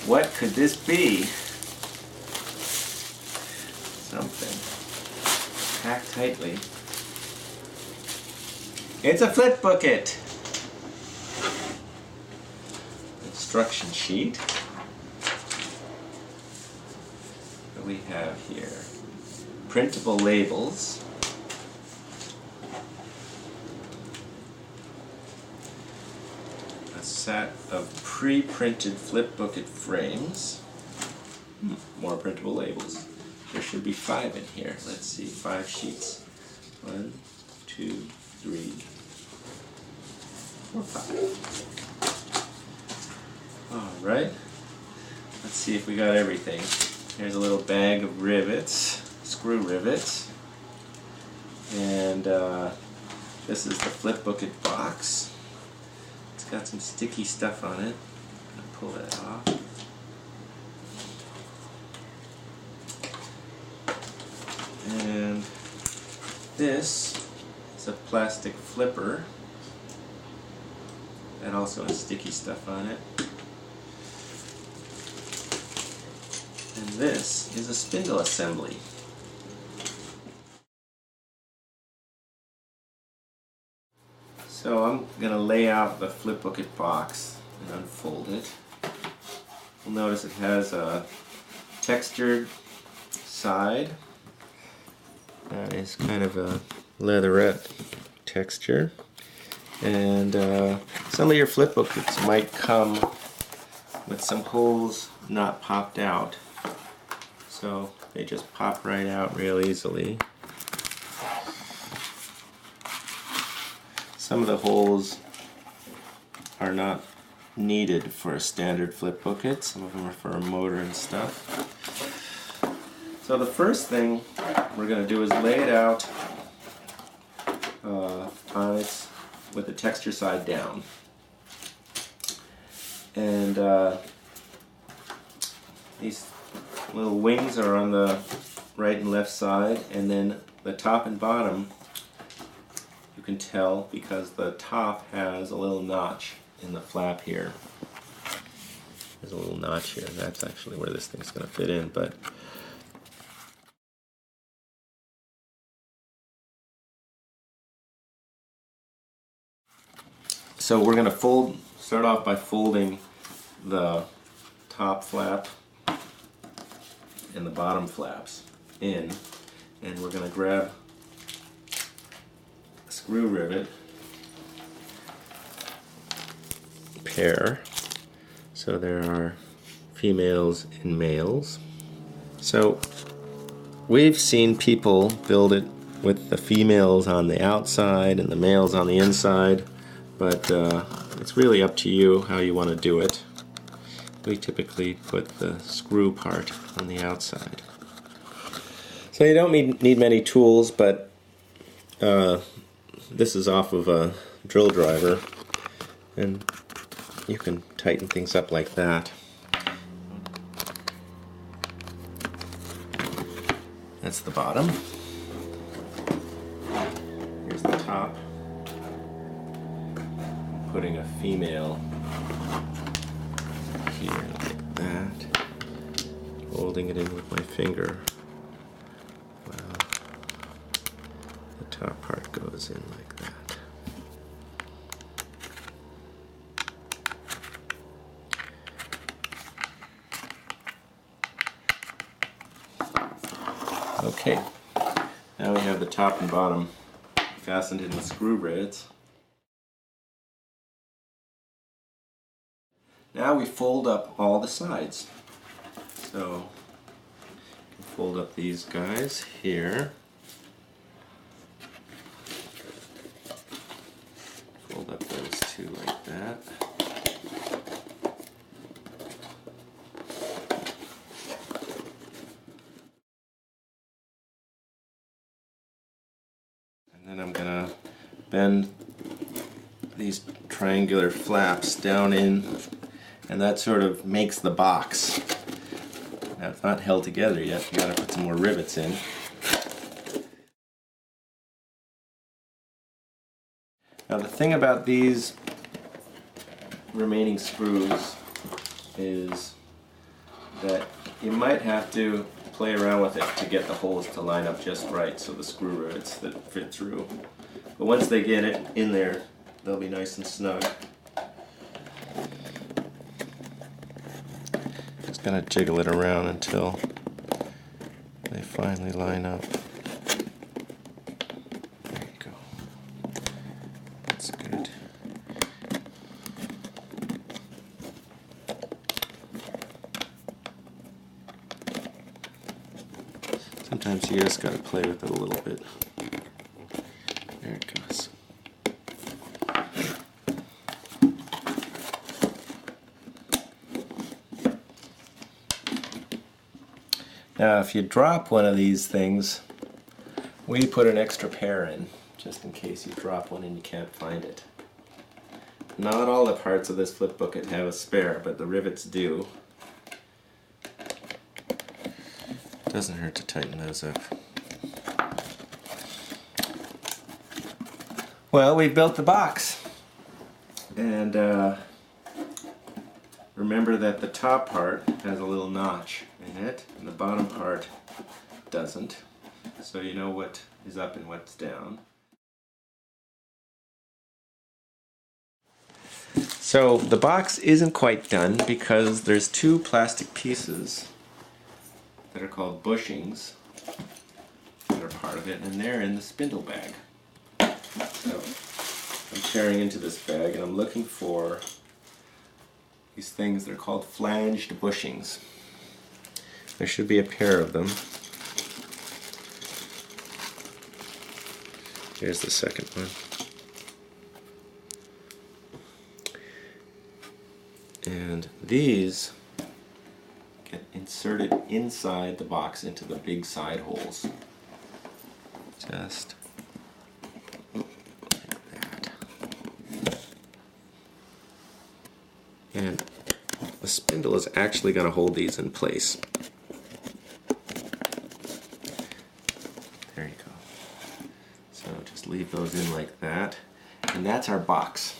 What could this be? Something packed tightly. It's a FlipBooKit instruction sheet. What do we have here? Printable labels. A set of pre-printed FlipBooKit frames. More printable labels. There should be 5 in here. Let's see, 5 sheets. 1, 2, 3, 4, 5. Alright. Let's see if we got everything. Here's a little bag of rivets, screw rivets. And this is the FlipBooKit box. It's got some sticky stuff on it. I'm going to pull that off. And this is a plastic flipper that also has sticky stuff on it. And this is a spindle assembly. So I'm going to lay out the FlipBooKit box and unfold it. You'll notice it has a textured side. That is kind of a leatherette texture. And some of your FlipBooKits might come with some holes not popped out. So they just pop right out real easily. Some of the holes are not needed for a standard FlipBooKit. Some of them are for a motor and stuff. So the first thing we're going to do is lay it out on its with the texture side down. And these little wings are on the right and left side, and then the top and bottom you can tell because the top has a little notch in the flap here. There's a little notch here. That's actually where this thing's going to fit in, but so we're going to start off by folding the top flap and the bottom flaps in, and we're going to grab a screw rivet pair. So there are females and males. So we've seen people build it with the females on the outside and the males on the inside, but it's really up to you how you want to do it. We typically put the screw part on the outside. So you don't need many tools, but this is off of a drill driver, and you can tighten things up like that. That's the bottom. Here's the top. Putting a female here like that, holding it in with my finger while the top part goes in like that. Okay, now we have the top and bottom fastened in with screw rivets. Now we fold up all the sides. So fold up these guys here. Fold up those two like that. And then I'm going to bend these triangular flaps down in, and that sort of makes the box. Now it's not held together yet, you gotta put some more rivets in. Now the thing about these remaining screws is that you might have to play around with it to get the holes to line up just right so the screw rivets that fit through. But once they get it in there, they'll be nice and snug. Just gonna jiggle it around until they finally line up. There you go. That's good. Sometimes you just gotta play with it a little bit. There it goes. Now if you drop one of these things, we put an extra pair in, just in case you drop one and you can't find it. Not all the parts of this FlipBooKit have a spare, but the rivets do. Doesn't hurt to tighten those up. Well, we built the box, and remember that the top part has a little notch in it, and the bottom part doesn't, so you know what is up and what's down. So the box isn't quite done because there's two plastic pieces that are called bushings that are part of it, and they're in the spindle bag. So I'm tearing into this bag and I'm looking for these things. They're called flanged bushings. There should be a pair of them. Here's the second one. And these get inserted inside the box into the big side holes. Just like that. And the spindle is actually going to hold these in place. There you go. So just leave those in like that. And that's our box.